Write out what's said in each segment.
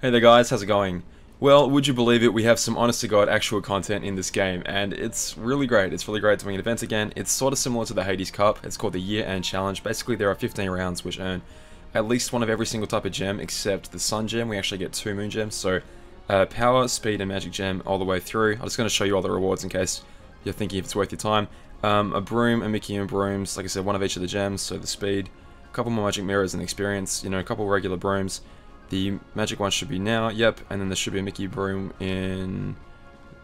Hey there guys, how's it going? Well, would you believe it, we have some honest to god actual content in this game, and it's really great. It's really great to win an event again. It's sort of similar to the Hades Cup. It's called the Year End Challenge. Basically, there are 15 rounds which earn at least one of every single type of gem except the Sun Gem. We actually get 2 Moon Gems, so Power, Speed, and Magic Gem all the way through. I'm just going to show you all the rewards in case you're thinking if it's worth your time. A Broom, a Mickey and Brooms, like I said, one of each of the gems, so the Speed, a couple more Magic Mirrors and Experience, you know, a couple regular Brooms. The magic one should be now, yep, and then there should be a Mickey Broom in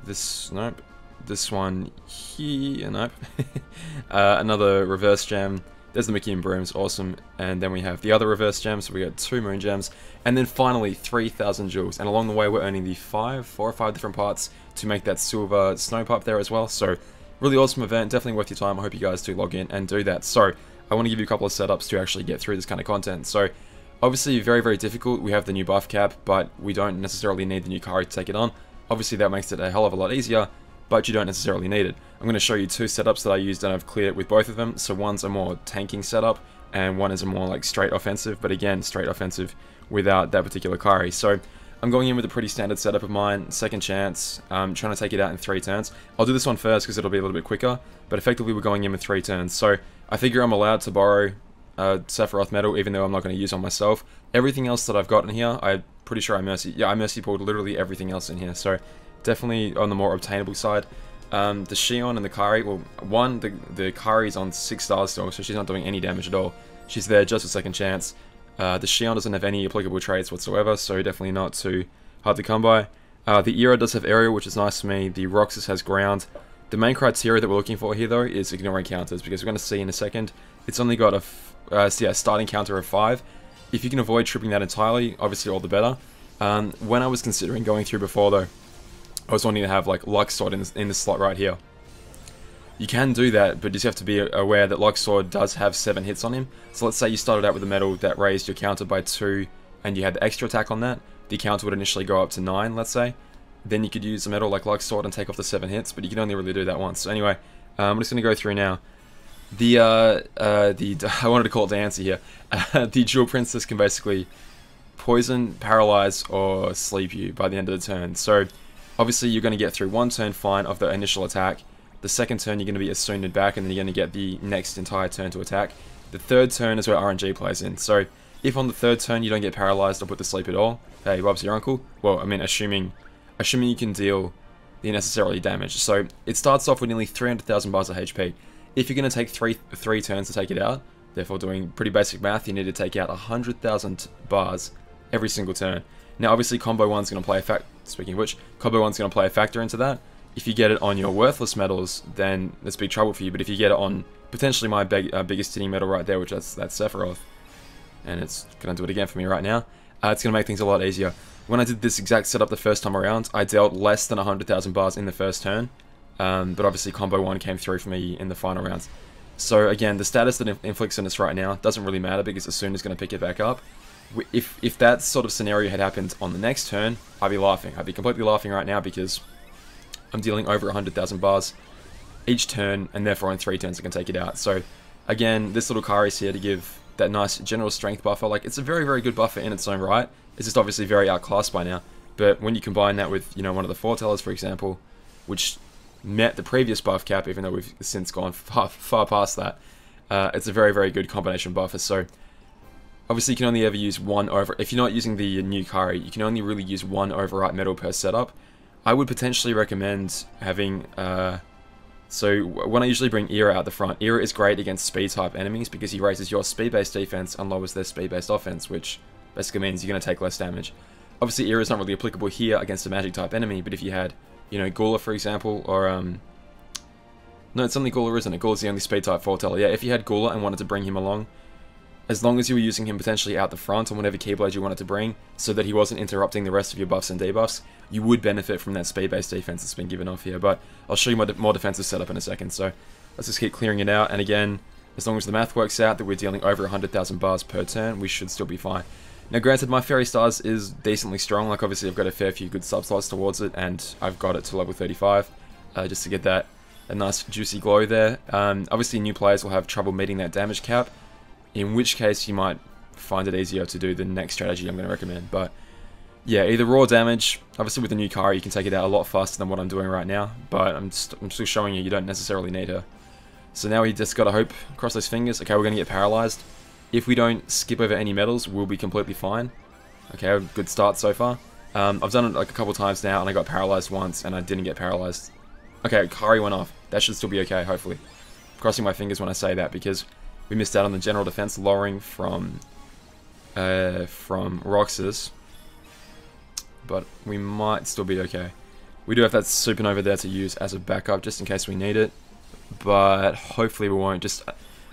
this, nope, this one here, nope. Another reverse gem, there's the Mickey and Brooms, awesome, and then we have the other reverse gem, so we got 2 Moon Gems, and then finally 3,000 jewels, and along the way we're earning the 4 or 5 different parts to make that silver snow pipe there as well, so really awesome event, definitely worth your time. I hope you guys do log in and do that. So I want to give you a couple of setups to actually get through this kind of content. So obviously very difficult. We have the new buff cap, but we don't necessarily need the new Kairi to take it on. Obviously that makes it a hell of a lot easier, but you don't necessarily need it. I'm going to show you 2 setups that I used and I've cleared with both of them. So one's a more tanking setup and one is a more like straight offensive, but again straight offensive without that particular Kairi. So I'm going in with a pretty standard setup of mine, second chance, trying to take it out in 3 turns. I'll do this one first because it'll be a little bit quicker, but effectively we're going in with 3 turns. So I figure I'm allowed to borrow Sephiroth Metal, even though I'm not going to use on myself. Everything else that I've got in here, I'm pretty sure I mercy pulled literally everything else in here, so definitely on the more obtainable side. The Xion and the Kairi, well, the Kairi's on 6 stars still, so she's not doing any damage at all. She's there just a second chance. The Xion doesn't have any applicable traits whatsoever, so definitely not too hard to come by. The Era does have Aerial, which is nice for me. The Roxas has Ground. The main criteria that we're looking for here, though, is ignoring counters, because we're going to see in a second, it's only got a starting counter of 5. If you can avoid tripping that entirely, obviously all the better. When I was considering going through before, though, I was wanting to have like Lux Sword in this slot right here. You can do that, but you just have to be aware that Lux Sword does have 7 hits on him. So let's say you started out with a metal that raised your counter by 2, and you had the extra attack on that. The counter would initially go up to 9, let's say. Then you could use a metal like Lux Sword and take off the 7 hits, but you can only really do that once. So anyway, I'm just going to go through now. I wanted to call it the answer here. The Jewel Princess can basically poison, paralyze, or sleep you by the end of the turn. So obviously you're going to get through 1 turn fine of the initial attack. The second turn you're going to be assumed back, and then you're going to get the next entire turn to attack. The third turn is where RNG plays in. So if on the third turn you don't get paralyzed or put to sleep at all, hey, Bob's your uncle. Well, I mean, assuming you can deal the necessary damage. So it starts off with nearly 300,000 bars of HP. If you're going to take three turns to take it out, therefore doing pretty basic math, you need to take out 100,000 bars every single turn. Now, obviously, Combo 1's going to play a factor. Speaking of which, Combo 1's going to play a factor into that. If you get it on your worthless metals, then there's big trouble for you. But if you get it on potentially my biggest hitting metal right there, which that's Sephiroth, and it's going to do it again for me right now, it's going to make things a lot easier. When I did this exact setup the first time around, I dealt less than 100,000 bars in the first turn, but obviously Combo 1 came through for me in the final rounds. So again, the status that inflicts on us right now doesn't really matter because as soon as it's going to pick it back up. If that sort of scenario had happened on the next turn, I'd be laughing. I'd be completely laughing right now because I'm dealing over 100,000 bars each turn, and therefore in 3 turns I can take it out. So again, this little Kairi's here to give that nice general strength buffer. Like, it's a very good buffer in its own right. It's just obviously very outclassed by now. But when you combine that with, you know, one of the foretellers, for example, which met the previous buff cap, even though we've since gone far past that, it's a very good combination buffer. So obviously you can only ever use one over. If you're not using the new Kairi, you can only really use 1 overwrite metal per setup. I would potentially recommend having, so when I usually bring Era out the front, Era is great against speed type enemies because he raises your speed based defense and lowers their speed based offense, which basically means you're going to take less damage. Obviously Era is not really applicable here against a magic type enemy, but if you had, you know, Gula for example, or no, it's only Gula, isn't it? Gula's the only speed type foreteller. Yeah, if you had Gula and wanted to bring him along, as long as you were using him potentially out the front on whatever Keyblade you wanted to bring, so that he wasn't interrupting the rest of your buffs and debuffs, you would benefit from that speed-based defense that's been given off here. But I'll show you my more defensive setup in a second, so let's just keep clearing it out. And again, as long as the math works out that we're dealing over 100,000 bars per turn, we should still be fine. Now granted, my Fairy Stars is decently strong. Like, obviously I've got a fair few good sub-slots towards it, and I've got it to level 35, just to get that a nice juicy glow there. Obviously new players will have trouble meeting that damage cap, in which case you might find it easier to do the next strategy I'm going to recommend. But yeah, either raw damage. Obviously, with the new Kairi, you can take it out a lot faster than what I'm doing right now. But I'm still showing you don't necessarily need her. So now we just gotta hope, cross those fingers. Okay, we're gonna get paralyzed. If we don't skip over any medals, we'll be completely fine. Okay, good start so far. I've done it like a couple times now, and I got paralyzed once, and I didn't get paralyzed. Okay, Kairi went off. That should still be okay, hopefully. Crossing my fingers when I say that, because we missed out on the general defense lowering from Roxas. But we might still be okay. We do have that supernova there to use as a backup, just in case we need it. But hopefully we won't. Just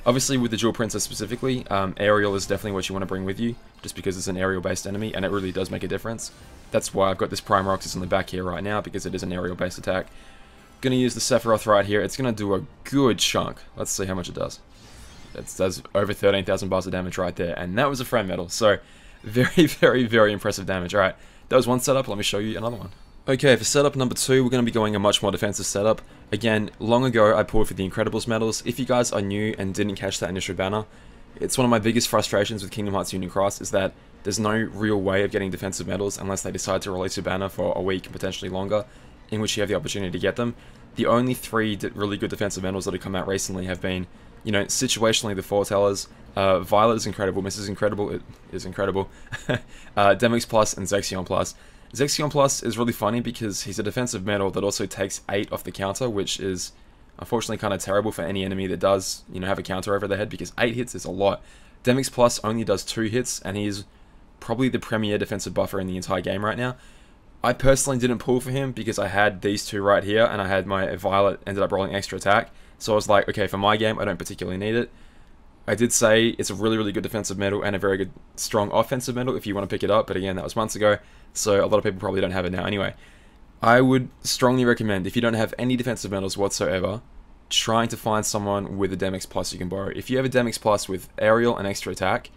obviously with the Jewel Princess specifically, aerial is definitely what you want to bring with you, just because it's an aerial-based enemy, and it really does make a difference. That's why I've got this Prime Roxas in the back here right now, because it is an aerial-based attack. Gonna use the Sephiroth right here. It's gonna do a good chunk. Let's see how much it does. It does over 13,000 bars of damage right there, and that was a friend medal. So very, very, very impressive damage. All right. That was one setup, let me show you another one. Okay, for setup number 2, we're going to be going a much more defensive setup. Again, long ago I pulled for the Incredibles medals. If you guys are new and didn't catch that initial banner, it's one of my biggest frustrations with Kingdom Hearts Union Cross is that there's no real way of getting defensive medals unless they decide to release a banner for a week and potentially longer, in which you have the opportunity to get them. The only 3 really good defensive medals that have come out recently have been, you know, situationally the Foretellers, Violet is incredible, Mrs. Incredible it is incredible, Demix Plus and Zexion Plus. Zexion Plus is really funny because he's a defensive medal that also takes 8 off the counter, which is unfortunately kind of terrible for any enemy that does, you know, have a counter over their head, because 8 hits is a lot. Demix Plus only does 2 hits, and he's probably the premier defensive buffer in the entire game right now. I personally didn't pull for him because I had these 2 right here, and I had my Violet ended up rolling extra attack. So I was like, okay, for my game, I don't particularly need it. I did say it's a really, really good defensive medal and a very good, strong offensive medal if you want to pick it up, but again, that was months ago, so a lot of people probably don't have it now anyway. I would strongly recommend, if you don't have any defensive medals whatsoever, trying to find someone with a Demix Plus you can borrow. If you have a Demix Plus with aerial and extra attack,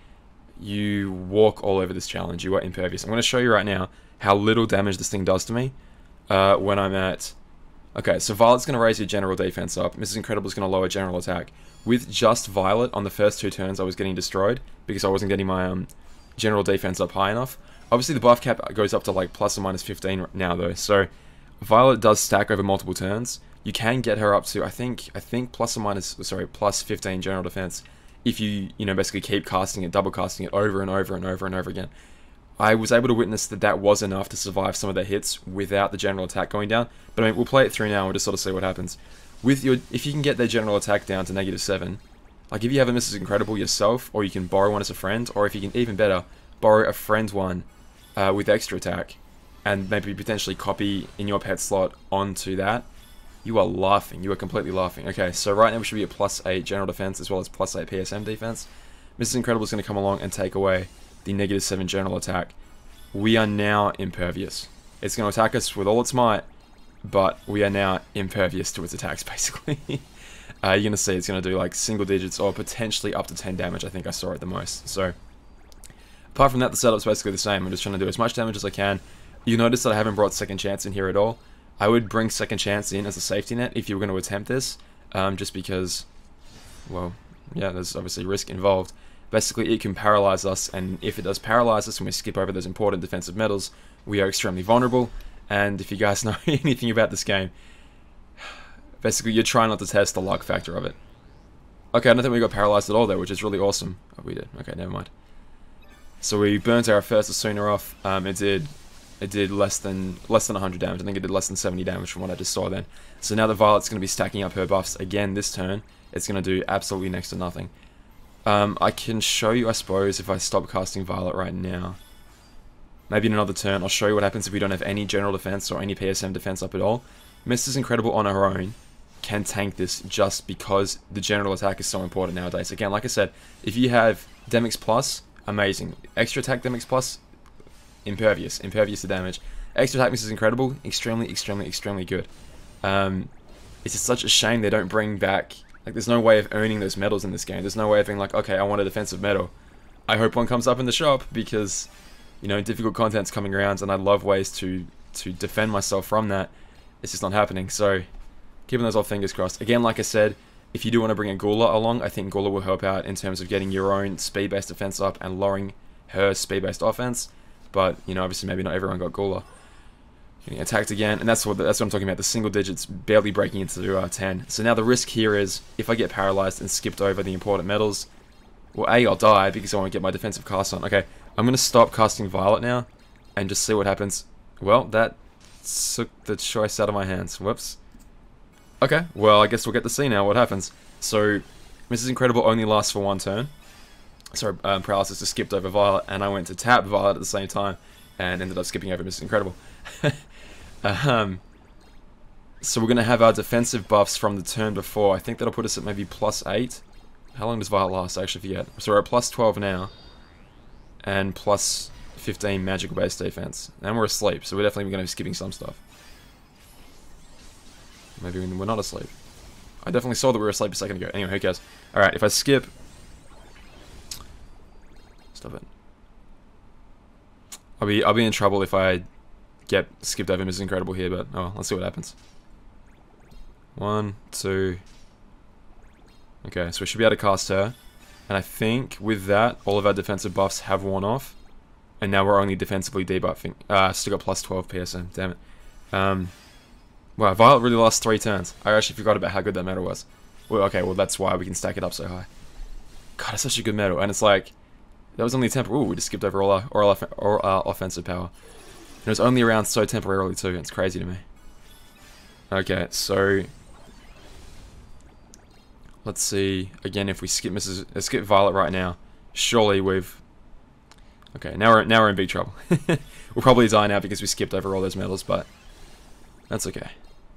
you walk all over this challenge. You are impervious. I'm going to show you right now how little damage this thing does to me when I'm at... Okay, so Violet's going to raise your general defense up. Mrs. Incredible is going to lower general attack. With just Violet, on the first 2 turns, I was getting destroyed because I wasn't getting my general defense up high enough. Obviously, the buff cap goes up to like plus or minus 15 now, though. So Violet does stack over multiple turns. You can get her up to, I think plus or minus, sorry, plus 15 general defense if you know, basically keep casting it, double casting it over and over and over and over again. I was able to witness that that was enough to survive some of the hits without the general attack going down. But I mean, we'll play it through now and we'll just sort of see what happens. With your, if you can get their general attack down to -7, like if you have a Mrs. Incredible yourself, or you can borrow one as a friend, or if you can, even better, borrow a friend one with extra attack, and maybe potentially copy in your pet slot onto that, you are laughing. You are completely laughing. Okay, so right now we should be at +8 general defense as well as +8 PSM defense. Mrs. Incredible is going to come along and take away the -7 general attack. We are now impervious. It's going to attack us with all its might, but we are now impervious to its attacks, basically. You're going to see it's going to do like single digits or potentially up to 10 damage, I think I saw it the most. So, apart from that, the setup's basically the same. I'm just trying to do as much damage as I can. You notice that I haven't brought Second Chance in here at all. I would bring Second Chance in as a safety net if you were going to attempt this, just because, well, yeah, there's obviously risk involved. Basically, it can paralyze us, and if it does paralyze us and we skip over those important defensive medals, we are extremely vulnerable. And if you guys know anything about this game, basically you're trying not to test the luck factor of it. Okay, I don't think we got paralyzed at all there, which is really awesome. Oh, we did. Okay, never mind. So we burnt our first Asuna off. It did less than 100 damage. I think it did less than 70 damage from what I just saw then. So now the Violet's going to be stacking up her buffs again this turn. It's going to do absolutely next to nothing. I can show you, I suppose, if I stop casting Violet right now. Maybe in another turn, I'll show you what happens if we don't have any general defense or any PSM defense up at all. Mrs. Incredible on her own can tank this just because the general attack is so important nowadays. Again, like I said, if you have Demix Plus, amazing. Extra attack Demix Plus, impervious to damage. Extra attack Mrs. Incredible, extremely, extremely, extremely good. It's just such a shame they don't bring back, like there's no way of earning those medals in this game. There's no way of being like, okay, I want a defensive medal. I hope one comes up in the shop because, you know, difficult content's coming around and I love ways to defend myself from that. It's just not happening, so keeping those all fingers crossed. Again, like I said, if you do want to bring a Gula along, I think Gula will help out in terms of getting your own speed-based defense up and lowering her speed-based offense. but, you know, obviously maybe not everyone got Gula. Getting attacked again, and that's what I'm talking about, the single digits barely breaking into 10. So now the risk here is, if I get paralyzed and skipped over the important metals, well, A, I'll die because I won't get my defensive cast on. Okay, I'm going to stop casting Violet now, and just see what happens. Well, that took the choice out of my hands. Whoops. Okay, well, I guess we'll get to see now what happens. So, Mrs. Incredible only lasts for 1 turn. Sorry, Paralysis just skipped over Violet, and I went to tap Violet at the same time, and ended up skipping over Mrs. Incredible. So we're going to have our defensive buffs from the turn before. I think that'll put us at maybe +8. How long does Violet last? I actually forget. So we're at +12 now, and +15 magical base defense. And we're asleep, so we're definitely going to be skipping some stuff. Maybe we're not asleep. I definitely saw that we were asleep a second ago. Anyway, who cares? Alright, if I skip... Stop it. I'll be in trouble if I get skipped over Mrs. Incredible here, but oh, let's see what happens. 1, 2... Okay, so we should be able to cast her. And I think with that, all of our defensive buffs have worn off. And now we're only defensively debuffing. Still got +12 PSM, damn it. Wow, Violet really lost 3 turns. I actually forgot about how good that metal was. Well, okay, well that's why we can stack it up so high. God, it's such a good metal. And it's like, that was only temporary. Ooh, we just skipped over all our offensive power. And it was only around so temporarily too. It's crazy to me. Okay, so... Let's see, again, if we skip skip Violet right now, surely we've... Okay, now we're in big trouble. We'll probably die now because we skipped over all those metals, but that's okay.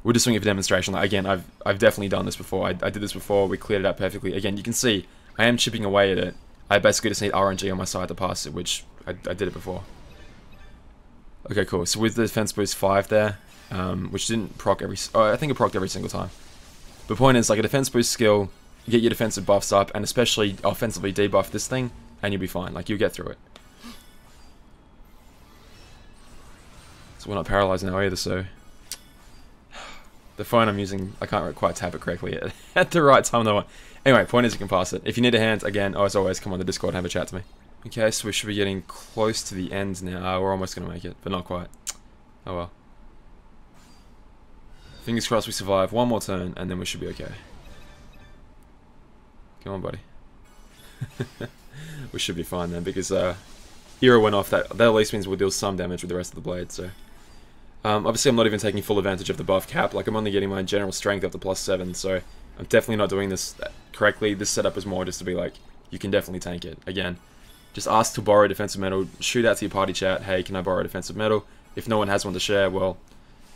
We're just doing it for demonstration. Like, again, I've definitely done this before. I did this before. We cleared it out perfectly. Again, you can see I am chipping away at it. I basically just need RNG on my side to pass it, which I did it before. Okay, cool. So with the defense boost 5 there, which didn't proc every... Oh, I think it procced every single time. The point is, like, a defense boost skill, get your defensive buffs up, and especially offensively debuff this thing, and you'll be fine. Like, you'll get through it. So we're not paralyzed now either, so... The phone I'm using, I can't quite tap it correctly at the right time though. Anyway, point is you can pass it. If you need a hand, again, as always, come on the Discord and have a chat to me. Okay, so we should be getting close to the end now. We're almost going to make it, but not quite. Oh well. Fingers crossed we survive. 1 more turn, and then we should be okay. Come on, buddy. We should be fine then, because Era went off. That at least means we'll deal some damage with the rest of the blade, so... obviously I'm not even taking full advantage of the buff cap. Like, I'm only getting my general strength up to +7, so I'm definitely not doing this correctly. This setup is more just to be like, you can definitely tank it. Again, just ask to borrow defensive metal, shoot out to your party chat, hey, can I borrow defensive metal? If no one has one to share, well,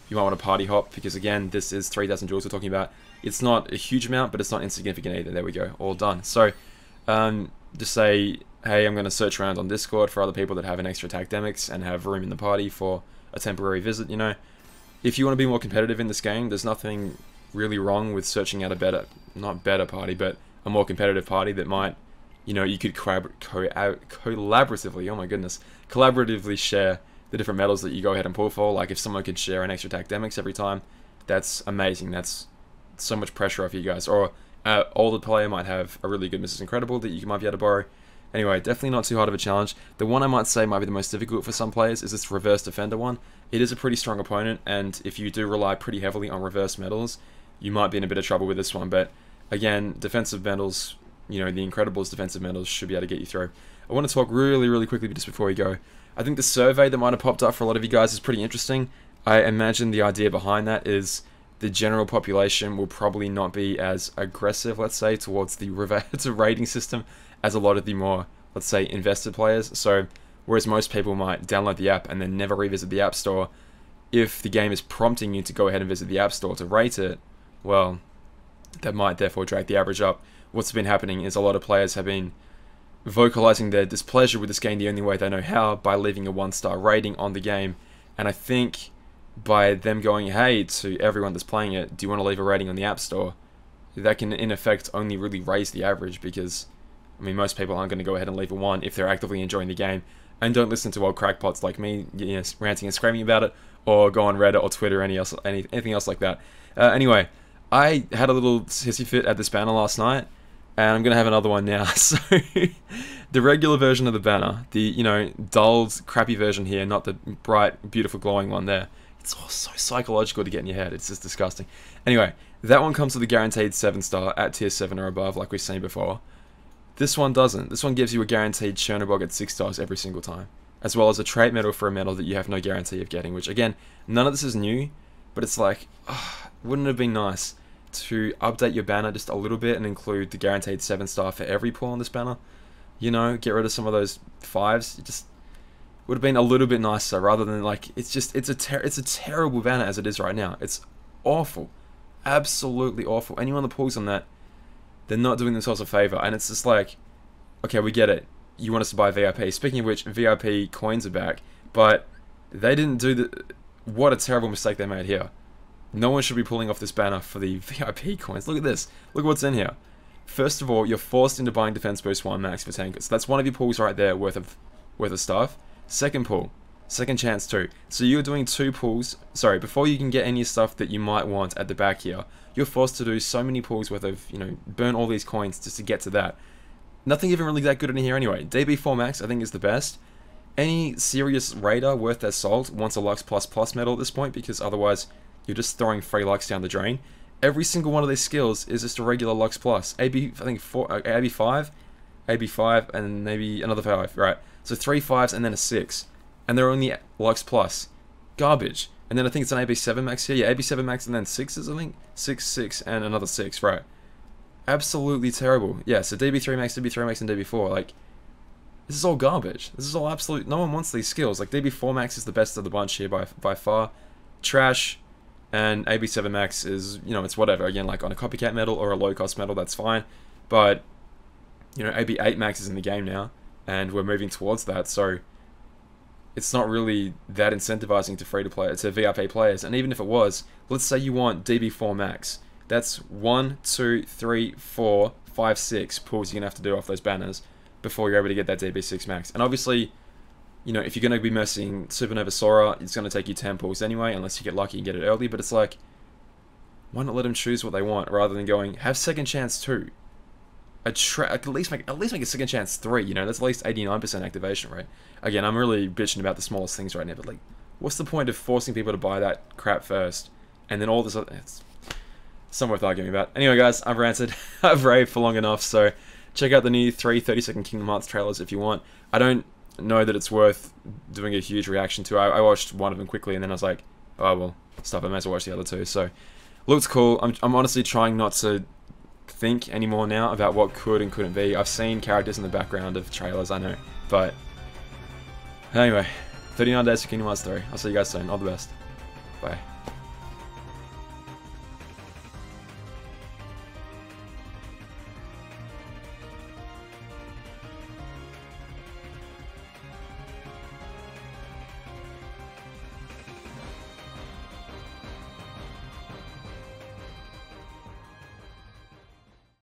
you might want to party hop, because again, this is 3,000 joules we're talking about. It's not a huge amount, but it's not insignificant either. There we go, all done. So, just say, hey, I'm going to search around on Discord for other people that have an extra attack demics and have room in the party for a temporary visit, you know. If you want to be more competitive in this game, there's nothing really wrong with searching out a better, not better party, but a more competitive party that might, you know, you could collaboratively, oh my goodness, collaboratively share the different metals that you go ahead and pull for. Like, if someone could share an extra attack demics every time, that's amazing. That's so much pressure off you guys. Or older player might have a really good Mrs. Incredible that you might be able to borrow. Anyway, definitely not too hard of a challenge. The one I might say might be the most difficult for some players is this reverse defender one. It is a pretty strong opponent, and if you do rely pretty heavily on reverse metals, you might be in a bit of trouble with this one. But again, defensive metals, you know, the Incredibles defensive metals should be able to get you through. I want to talk really quickly just before we go. I think the survey that might have popped up for a lot of you guys is pretty interesting. I imagine the idea behind that is the general population will probably not be as aggressive, let's say, towards the rating system as a lot of the more, let's say, invested players. So, whereas most people might download the app and then never revisit the App Store, if the game is prompting you to go ahead and visit the App Store to rate it, well, that might therefore drag the average up. What's been happening is a lot of players have been vocalizing their displeasure with this game the only way they know how, by leaving a 1-star rating on the game. And I think by them going, hey, to everyone that's playing it, do you want to leave a rating on the App Store? That can, in effect, only really raise the average, because I mean, most people aren't going to go ahead and leave a 1 if they're actively enjoying the game, and don't listen to old crackpots like me, you know, ranting and screaming about it, or go on Reddit or Twitter or anything else like that. Anyway, I had a little hissy fit at this banner last night. And I'm going to have another one now. So, the regular version of the banner, the, you know, dulled, crappy version here, not the bright, beautiful, glowing one there. It's all so psychological to get in your head. It's just disgusting. Anyway, that one comes with a guaranteed 7-star at tier 7 or above, like we've seen before. This one doesn't. This one gives you a guaranteed Chernobog at 6 stars every single time, as well as a trait medal for a medal that you have no guarantee of getting, which, again, none of this is new, but it's like, wouldn't it have been nice to update your banner just a little bit and include the guaranteed 7-star for every pull on this banner? You know, get rid of some of those 5s. It just would have been a little bit nicer, rather than, like, it's a terrible banner as it is right now. It's awful. Absolutely awful. Anyone that pulls on that, they're not doing themselves a favor. And it's just like, okay, we get it. You want us to buy VIP. Speaking of which, VIP coins are back, but they didn't do the... What a terrible mistake they made here. No one should be pulling off this banner for the VIP coins. Look at this. Look what's in here. First of all, you're forced into buying Defense Boost 1 max for tankers. So that's one of your pulls right there worth of stuff. Second pull. Second chance 2. So you're doing 2 pulls. Sorry, before you can get any stuff that you might want at the back here, you're forced to do so many pulls worth of, you know, burn all these coins just to get to that. Nothing even really that good in here anyway. DB4 max I think is the best. Any serious raider worth their salt wants a Lux++ medal at this point, because otherwise you're just throwing free Lux down the drain. Every single one of these skills is just a regular Lux+. AB, I think AB5, AB5, and maybe another 5, right? So 3 5s and then a 6. And they're only Lux+. Garbage. And then I think it's an AB7 max here. Yeah, AB7 max and then 6s, I think. 6, 6, and another 6, right. Absolutely terrible. Yeah, so DB3 max, DB3 max, and DB4, like... This is all garbage. This is all absolute... No one wants these skills. Like, DB4 max is the best of the bunch here by far. Trash. And AB7 max is, you know, it's whatever. Again, like on a copycat medal or a low-cost medal, that's fine. But, you know, AB8 max is in the game now. And we're moving towards that, so... It's not really that incentivizing to free-to-play, to VIP players. And even if it was, let's say you want DB4 max. That's 1, 2, 3, 4, 5, 6 pulls you're going to have to do off those banners before you're able to get that DB6 max. And obviously, you know, if you're going to be missing Supernova Sora, it's going to take you 10 pulls anyway, unless you get lucky and get it early. But it's like, why not let them choose what they want, rather than going, have second chance 2. At least make a second chance 3, you know, that's at least 89% activation rate. Again, I'm really bitching about the smallest things right now, but like, what's the point of forcing people to buy that crap first, and then all this other... It's not worth arguing about. Anyway, guys, I've ranted. I've raved for long enough, so check out the new 3 30-second Kingdom Hearts trailers if you want. I don't know that it's worth doing a huge reaction to. I watched one of them quickly, and then I was like, oh, well, stuff, I may as well watch the other 2. So, looks cool. I'm honestly trying not to think anymore now about what could and couldn't be. I've seen characters in the background of trailers, I know. But, anyway, 39 days for Kingdom Hearts 3. I'll see you guys soon. All the best. Bye.